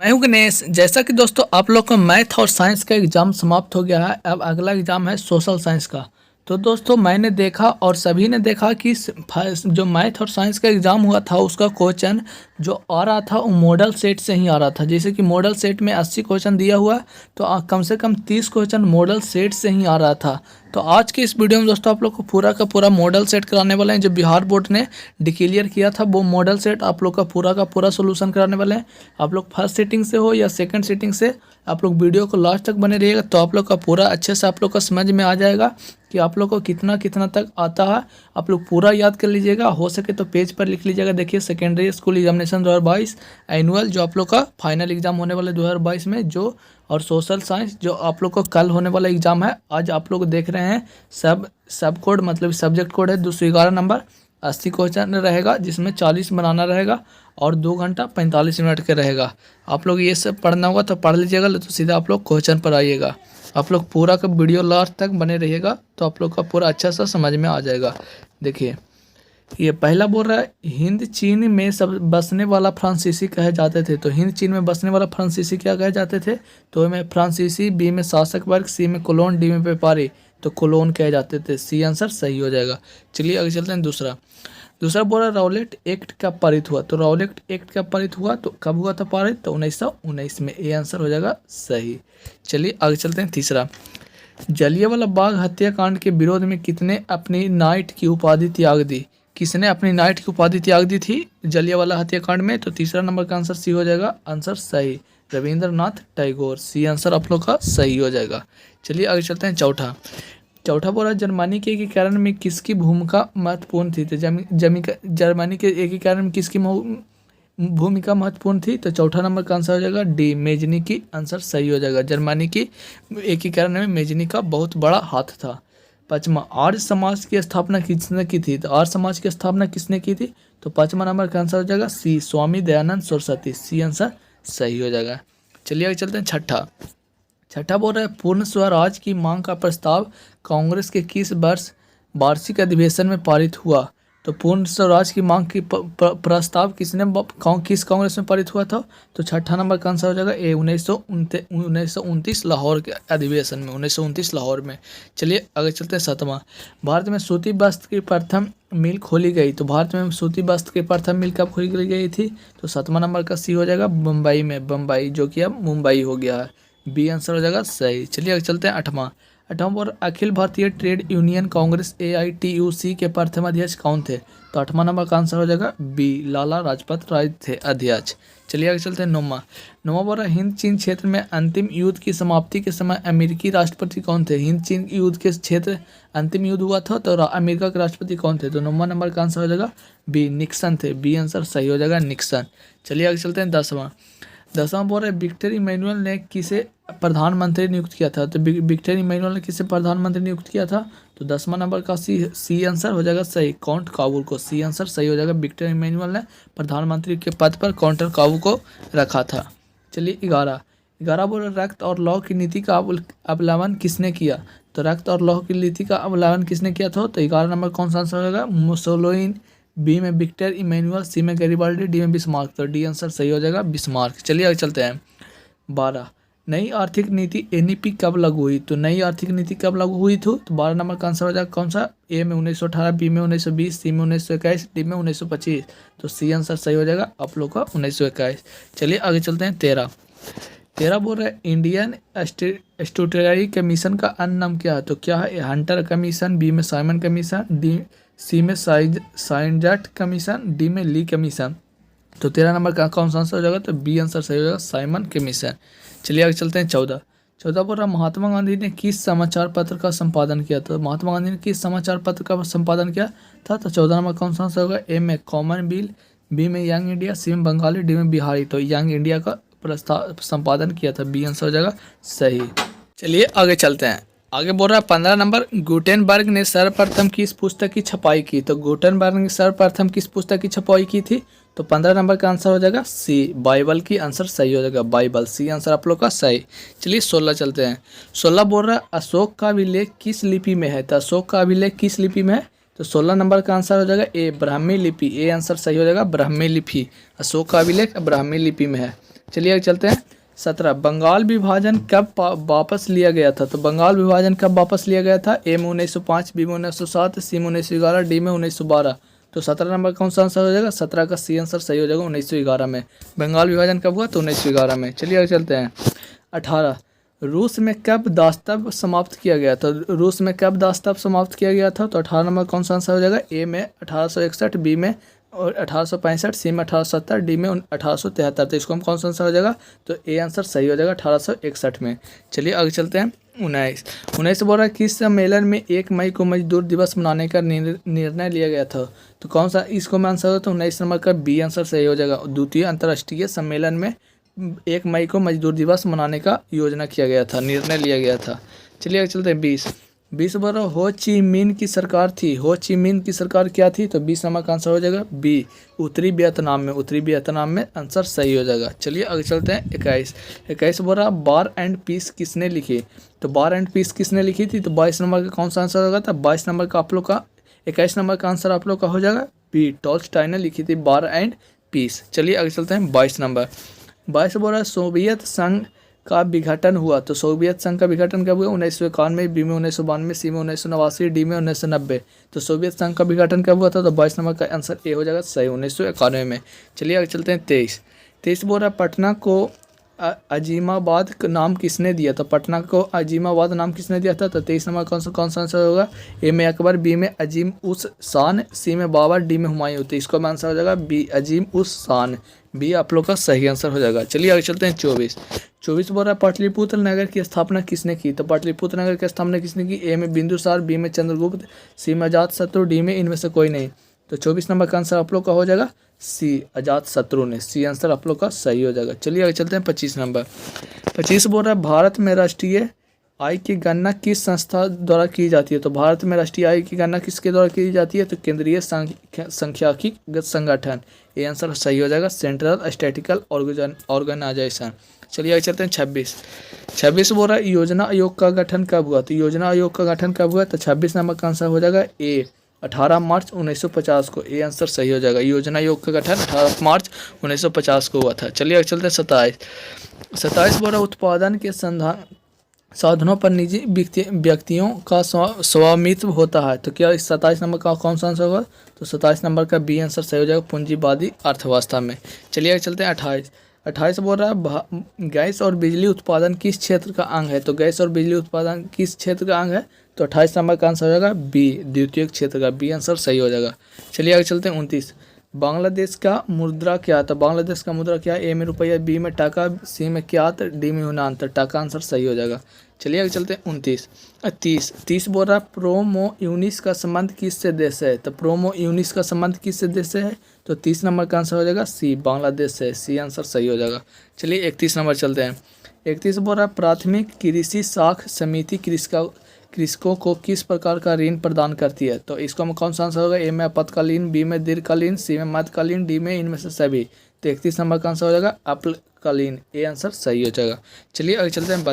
मैं हूं गणेश। जैसा कि दोस्तों आप लोग का मैथ और साइंस का एग्ज़ाम समाप्त हो गया है। अब अगला एग्ज़ाम है सोशल साइंस का। तो दोस्तों मैंने देखा और सभी ने देखा कि जो मैथ और साइंस का एग्ज़ाम हुआ था उसका क्वेश्चन जो आ रहा था वो मॉडल सेट से ही आ रहा था। जैसे कि मॉडल सेट में 80 क्वेश्चन दिया हुआ तो कम से कम 30 क्वेश्चन मॉडल सेट से ही आ रहा था। तो आज के इस वीडियो में दोस्तों आप लोग को पूरा का पूरा मॉडल सेट कराने वाले हैं। जो बिहार बोर्ड ने डिक्लेयर किया था वो मॉडल सेट आप लोग का पूरा सोल्यूशन कराने वाले हैं। आप लोग फर्स्ट सीटिंग से हो या सेकंड सीटिंग से आप लोग वीडियो को लास्ट तक बने रहिएगा तो आप लोग का पूरा अच्छे से आप लोग का समझ में आ जाएगा कि आप लोग को कितना कितना तक आता है। आप लोग पूरा याद कर लीजिएगा, हो सके तो पेज पर लिख लीजिएगा। देखिए सेकेंडरी स्कूल एग्जामिनेशन 2022 एनुअल जो आप लोग का फाइनल एग्जाम होने वाले 2022 में जो, और सोशल साइंस जो आप लोग को कल होने वाला एग्जाम है। आज आप लोग देख रहे हैं सब कोड मतलब सब्जेक्ट कोड है 211 नंबर। 80 क्वेश्चन रहेगा जिसमें 40 बनाना रहेगा और 2 घंटा 45 मिनट के रहेगा। आप लोग ये सब पढ़ना होगा तो पढ़ लीजिएगा, तो सीधा आप लोग क्वेश्चन पर आइएगा। आप लोग पूरा का वीडियो लास्ट तक बने रहिएगा तो आप लोग का पूरा अच्छा सा समझ में आ जाएगा। देखिए ये पहला बोल रहा है हिंद चीन में सब बसने वाला फ्रांसीसी कहे जाते थे। तो हिंद चीन में बसने वाला फ्रांसीसी क्या कहे जाते थे? तो में फ्रांसीसी, बी में शासक वर्ग, सी में कोलोन, डी में व्यापारी। तो कोलोन कहे जाते थे। सी आंसर सही हो जाएगा। चलिए आगे चलते हैं। दूसरा बोल रहा रॉलेट एक्ट कब पारित हुआ? तो रॉलेट एक्ट कब पारित हुआ? तो कब हुआ था पारित? तो 1919 में। ए आंसर हो जाएगा सही। चलिए आगे चलते हैं। तीसरा, जलियांवाला बाग हत्याकांड के विरोध में कितने अपनी नाइट की उपाधि त्याग दी? किसने अपनी नाइट की उपाधि त्याग दी थी जलियांवाला हत्याकांड में? तो तीसरा नंबर का आंसर सी हो जाएगा। आंसर सही, रविंद्रनाथ टैगोर। सी आंसर आप लोग का सही हो जाएगा। चलिए आगे चलते हैं। चौथा बोला जर्मनी के एकीकरण में किसकी भूमिका महत्वपूर्ण थी? तो जर्मनी के एकीकरण में किसकी भूमिका महत्वपूर्ण थी? तो चौथा नंबर का आंसर हो जाएगा डी, मेजनी की। आंसर सही हो जाएगा। जर्मनी की एकीकरण में मेजनी का बहुत बड़ा हाथ था। पांचवा, आर्य समाज की स्थापना किसने की थी? तो आर्य समाज की स्थापना किसने की थी? तो पांचवा नंबर का आंसर हो जाएगा सी, स्वामी दयानंद सरस्वती। सी आंसर सही हो जाएगा। चलिए आगे चलते हैं। छठा बोल रहा है पूर्ण स्वराज की मांग का प्रस्ताव कांग्रेस के किस वर्ष वार्षिक अधिवेशन में पारित हुआ? तो पूर्ण स्वराज की मांग की प्रस्ताव किस कांग्रेस में पारित हुआ था? तो छठा नंबर का आंसर हो जाएगा ए, 1929 लाहौर के अधिवेशन में। 1929 लाहौर में। चलिए आगे चलते हैं। सातवां, भारत में सूती वस्त्र की प्रथम मिल खोली गई। तो भारत में सूती वस्त्र की प्रथम मिल कब खोली गई थी? तो सातवां नंबर का सी हो जाएगा मुंबई में। बम्बई जो कि अब मुंबई हो गया है। बी आंसर हो जाएगा सही। चलिए आगे चलते हैं। आठवां और Akhil Bharatiya trade union Congress AITUC के प्रथम अध्यक्ष कौन थे? तो आठवां नंबर का आंसर हो जाएगा बी, लाला लाजपत राय थे अध्यक्ष। चलिए आगे चलते हैं। नौवां हिंद चीन क्षेत्र में अंतिम युद्ध की समाप्ति के समय अमेरिकी राष्ट्रपति कौन थे? हिंद चीन युद्ध के क्षेत्र अंतिम युद्ध हुआ था तो अमेरिका के राष्ट्रपति कौन थे? तो 9वां नंबर का आंसर हो जाएगा बी, निक्सन थे। बी आंसर सही हो जाएगा, निक्सन। चलिए आगे चलते हैं। 10वां बोल रहे विक्टर इमैनुअल ने किसे प्रधानमंत्री नियुक्त किया था? तो विक्टर इमैनुअल ने किसे प्रधानमंत्री नियुक्त किया था? तो 10वां नंबर का सी आंसर हो जाएगा सही, काउंट काबुल को। सी आंसर सही हो जाएगा। विक्टर इमैनुअल ने प्रधानमंत्री के पद पर काउंटर काबू को रखा था। चलिए 11 बोल रहे रक्त और लौह की नीति का अवलंबन किसने किया? तो रक्त और लौह की नीति का अवलंबन किसने किया था? तो 11 नंबर कौन सा आंसर हो जाएगा? मुसोलिनी। बी में विक्टर इमैनुअल, सी में गैरिबाल्डी, डी में बिस्मार्क। तो डी आंसर सही हो जाएगा, बिस्मार्क। चलिए आगे चलते हैं। 12, नई आर्थिक नीति NEP कब लागू हुई? तो नई आर्थिक नीति कब लागू हुई थी? तो 12 नंबर का आंसर हो जाएगा कौन सा? ए में 1918, बी में 1920, सी में 1921, डी में 1925। तो सी आंसर सही हो जाएगा आप लोग का 1921। चलिए आगे चलते हैं। 13 बोल रहे इंडियन स्टैट्यूटरी कमीशन का अन्य नाम क्या है? तो क्या है? हंटर कमीशन, बी में साइमन कमीशन, सी में साइंजट कमीशन, डी में ली कमीशन। तो 13 नंबर का कौन सा आंसर हो जाएगा? तो बी आंसर सही हो जाएगा, साइमन कमीशन। चलिए आगे चलते हैं। 14 बोल रहा महात्मा गांधी ने किस समाचार पत्र का संपादन किया था? महात्मा गांधी ने किस समाचार पत्र का संपादन किया था? तो 14 नंबर कौन सा आंसर होगा? ए में कॉमन बिल, बी में यंग इंडिया, सी में बंगाली, डी में बिहारी। तो यंग इंडिया का संपादन किया था। बी आंसर हो जाएगा सही। चलिए आगे चलते हैं। आगे बोल रहा है 15 नंबर गुटेनबर्ग ने सर्वप्रथम किस पुस्तक की छपाई की? तो गुटेनबर्ग ने सर्वप्रथम किस पुस्तक की छपाई की थी? तो 15 नंबर का आंसर हो जाएगा सी, बाइबल की। आंसर सही हो जाएगा, बाइबल। सी आंसर आप लोग का सही। चलिए 16 चलते हैं। 16 बोल रहा है अशोक का अभिलेख किस लिपि में है? तो अशोक का अभिलेख किस लिपि में है? तो 16 नंबर का आंसर हो जाएगा ए, ब्राह्मी लिपि। ए आंसर सही हो जाएगा, ब्राह्मी लिपि। अशोक का अभिलेख ब्राह्मी लिपि में है। चलिए आगे चलते हैं। 17 बंगाल विभाजन कब वापस लिया गया था? तो बंगाल विभाजन कब वापस लिया गया था? ए में 1905, बी में 1907, सी में 1911, डी में 1912। तो 17 नंबर कौन सा आंसर हो जाएगा? 17 का सी आंसर सही हो जाएगा 1911 में। बंगाल विभाजन कब हुआ? तो 1911 में। चलिए आगे चलते हैं। 18 रूस में कब दास्तव समाप्त किया गया था? रूस में कब दास्तव समाप्त किया गया था? तो 18 नंबर कौन सा आंसर हो जाएगा? ए में 1861, बी में और 1865, सी में 1870, डी में 1873। तो इसको हम कौन सा आंसर हो जाएगा? तो ए आंसर सही हो जाएगा 1861 में। चलिए आगे चलते हैं। 19 बोल रहा है किस सम्मेलन में 1 मई को मजदूर दिवस मनाने का निर्णय लिया गया था? तो कौन सा इसको मैं आंसर हो? तो 19 नंबर का बी आंसर सही हो जाएगा। द्वितीय अंतर्राष्ट्रीय सम्मेलन में 1 मई को मजदूर दिवस मनाने का योजना किया गया था, निर्णय लिया गया था। चलिए आगे चलते हैं। 20 बोल रहा हो ची मिन की सरकार थी। हो ची मिन की सरकार क्या थी? तो 20 नंबर का आंसर हो जाएगा बी, उत्तरी वियतनाम में। उत्तरी वियतनाम में आंसर सही हो जाएगा। चलिए आगे चलते हैं। 21 बोल रहा बार एंड पीस किसने लिखी? तो बार एंड पीस किसने लिखी थी? तो 22 नंबर का कौन सा आंसर होगा? तो 22 नंबर का आप लोग का 21 नंबर का आंसर आप लोग का हो जाएगा बी, टॉल्स्टॉय ने लिखी थी बार एंड पीस। चलिए आगे चलते हैं। 22 नंबर 22 बोल रहा है सोवियत संघ का विघटन हुआ। तो सोवियत संघ का विघटन कब हुआ? 1991, बी में 1992, सी में 1989, डी में 1990। तो सोवियत संघ का विघटन कब हुआ था? तो 22 नंबर का आंसर ए हो जाएगा सही, 1991 में। चलिए आगे चलते हैं। 23 बोल रहा पटना को अजीमाबाद का नाम किसने दिया? तो पटना को अजीमाबाद नाम किसने दिया था? तो 23 नंबर कौन सा आंसर होगा? ए में अकबर, बी में अजीम उस शान, सी में बाबर, डी में हुमायूं। तो इसका आंसर हो जाएगा बी, अजीम उस शान। बी आप लोग का सही आंसर हो जाएगा। चलिए आगे चलते हैं। 24 बोल रहा है पाटलिपुत्र नगर की स्थापना किसने की? तो पाटलिपुत्र नगर की स्थापना किसने की? ए में बिंदुसार, बी में चंद्रगुप्त, सी में अजातशत्रु, डी में इनमें से कोई नहीं। तो 24 नंबर का आंसर आप लोग का हो जाएगा सी, अजातशत्रु ने। सी आंसर आप लोग का सही हो जाएगा। चलिए आगे चलते हैं। 25 नंबर 25 बोल रहा है भारत में राष्ट्रीय आय की गणना किस संस्था द्वारा की जाती है? तो भारत में राष्ट्रीय आय की गणना किसके द्वारा की जाती है? तो केंद्रीय सांख्यिकी संगठन। ये आंसर सही हो जाएगा सेंट्रल स्टैटिस्टिकल ऑर्गेनाइजेशन। चलिए आगे चलते हैं। 26 बोल रहा है योजना आयोग का गठन कब हुआ? तो योजना आयोग का गठन कब हुआ? तो 26 नंबर का आंसर हो जाएगा ए, 18 मार्च 1950 को। ए आंसर सही हो जाएगा। योजना आयोग का गठन 18 मार्च 1950 को हुआ था। चलिए आगे चलते हैं। 27 बोल रहा उत्पादन के साधनों पर निजी व्यक्तियों का स्वामित्व होता है। तो क्या इस 27 नंबर का कौन सा आंसर होगा? तो 27 नंबर का बी आंसर सही हो जाएगा पूंजीवादी अर्थव्यवस्था में। चलिए आगे चलते हैं। 28 बोल रहा है गैस और बिजली उत्पादन किस क्षेत्र का अंग है? तो गैस और बिजली उत्पादन किस क्षेत्र का अंग है? तो 28 नंबर का आंसर हो जाएगा बी, द्वितीयक क्षेत्र का। बी आंसर सही हो जाएगा। चलिए आगे चलते हैं। 29 बांग्लादेश का मुद्रा क्या था? बांग्लादेश का मुद्रा क्या? ए में रुपया, बी में टाका, सी में क्यात, डी में यूनान। तो टाका आंसर सही हो जाएगा। चलिए आगे चलते हैं। 30 बोल रहा है प्रोमो यूनिस का संबंध किससे देश है? तो प्रोमो यूनिस का संबंध किससे देश से है? तो 30 नंबर का आंसर हो जाएगा सी, बांग्लादेश से। सी आंसर सही हो जाएगा। चलिए 31 नंबर चलते हैं। 31 बोल रहा है प्राथमिक कृषि साख समिति कृषकों को किस प्रकार का ऋण प्रदान करती है? तो इसको हम कौन सा आंसर होगा? ए में आपातकालीन, बी में दीर्घकालीन, सी में मध्यकालीन, डी में इनमें से सभी। तो 31 नंबर का आंसर हो जाएगा अल्पकालीन। ए आंसर सही हो जाएगा। चलिए आगे चलते हैं।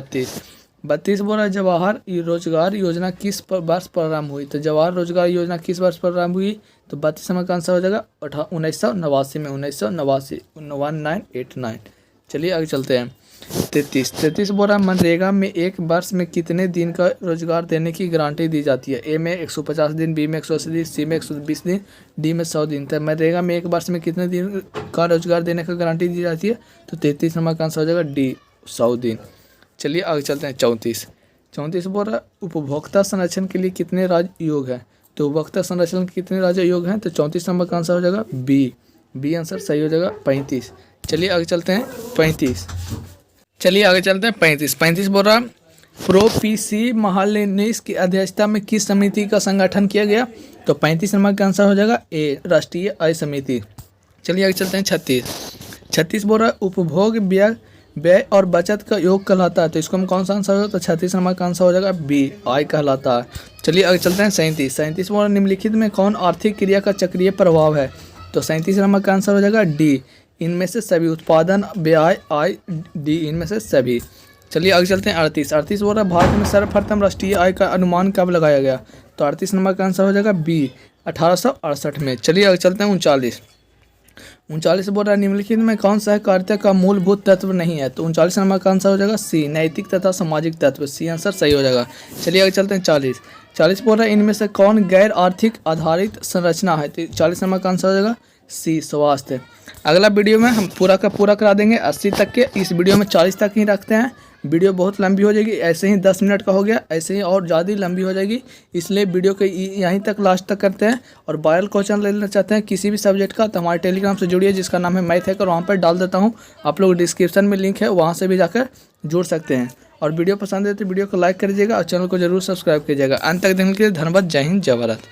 32 बोल रहा है जवाहर रोजगार योजना किस वर्ष प्रारंभ हुई? तो जवाहर रोजगार योजना किस वर्ष प्रारंभ हुई? तो 32 नंबर का आंसर हो जाएगा 1989 में। 1989। चलिए आगे चलते हैं। 33 बोल रहा है मनरेगा में एक वर्ष में कितने दिन का रोजगार देने की गारंटी दी जाती है? ए में 150 दिन, बी में 180 दिन, सी में 120 दिन, डी में 100 दिन। तो मनरेगा में एक वर्ष में कितने दिन का रोजगार देने का गारंटी दी जाती है? तो 33 नंबर का आंसर हो जाएगा डी, 100 दिन। चलिए आगे चलते हैं। 34 बोल रहा है उपभोक्ता संरक्षण के लिए कितने राज्य योग्य हैं? तो उपभोक्ता संरक्षण के कितने राज्य योग्य हैं? तो 34 नंबर का आंसर हो जाएगा बी आंसर सही हो जाएगा 35। चलिए आगे चलते हैं। 35 बोल रहा है प्रोपीसी महालेनिस की अध्यक्षता में किस समिति का संगठन किया गया? तो 35 नंबर का आंसर हो जाएगा ए, राष्ट्रीय आय समिति। चलिए आगे चलते हैं। 36 बोल रहा है उपभोग व्यय और बचत का योग कहलाता है। तो इसको हम कौन सा आंसर होगा? तो 36 नंबर का आंसर हो जाएगा बी, आय कहलाता है। चलिए आगे चलते हैं। 37 बोल रहा है निम्नलिखित में कौन आर्थिक क्रिया का चक्रीय प्रभाव है? तो 37 नंबर का आंसर हो जाएगा डी, इनमें से सभी। उत्पादन, व्यय, आय, डी इनमें से सभी। चलिए आगे चलते हैं। 38 बोल रहा है भारत में सर्वप्रथम राष्ट्रीय आय का अनुमान कब लगाया गया? तो 38 नंबर का आंसर हो जाएगा बी, 1868 में। चलिए आगे चलते हैं। 39 39 बोल रहा है निम्नलिखित में कौन सा कार्य का मूलभूत तत्व नहीं है। तो 39 नंबर का आंसर हो जाएगा सी, नैतिक तथा सामाजिक तत्व। सी आंसर सही हो जाएगा। चलिए आगे चलते हैं। 40 बोल रहा है इनमें से कौन गैर आर्थिक आधारित संरचना है। तो 40 नंबर का आंसर हो जाएगा सी, स्वास्थ्य। अगला वीडियो में हम पूरा का पूरा करा देंगे 80 तक के। इस वीडियो में 40 तक ही रखते हैं। वीडियो बहुत लंबी हो जाएगी, ऐसे ही 10 मिनट का हो गया, ऐसे ही और ज़्यादा लंबी हो जाएगी, इसलिए वीडियो को यहीं तक लास्ट तक करते हैं। और वायरल क्वेश्चन ले लेना चाहते हैं किसी भी सब्जेक्ट का तो हमारे टेलीग्राम से जुड़िए, जिसका नाम है मैथ हैकर, वहाँ पर डाल देता हूँ। आप लोग डिस्क्रिप्शन में लिंक है, वहाँ से भी जाकर जुड़ सकते हैं। और वीडियो पसंद है तो वीडियो को लाइक करिएगा और चैनल को जरूर सब्सक्राइब कीजिएगा। अंत तक देखने के लिए धन्यवाद। जय हिंद, जय भारत।